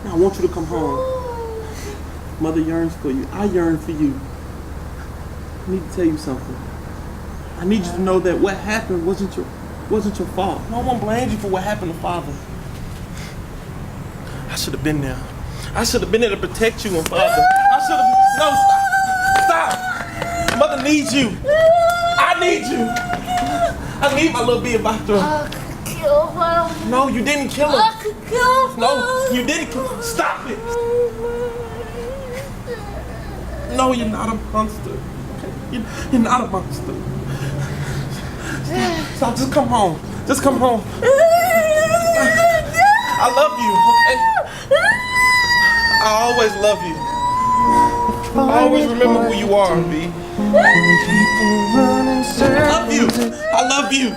Now I want you to come home. Mother yearns for you. I yearn for you. I need to tell you something. I need you to know that what happened wasn't your fault. No one blames you for what happened to Father. I should have been there. I should have been there to protect you and Father. I should have. No, stop. Stop. Mother needs you. I need you. I need my little Beehive. I could kill her. No, you didn't kill her. I could kill her. No, you didn't kill her. Stop it. No, you're not a monster. Okay? You're not a monster. Stop. Just come home. Just come home. I love you, okay? I always love you. I always remember who you are, B. I love you. I love you.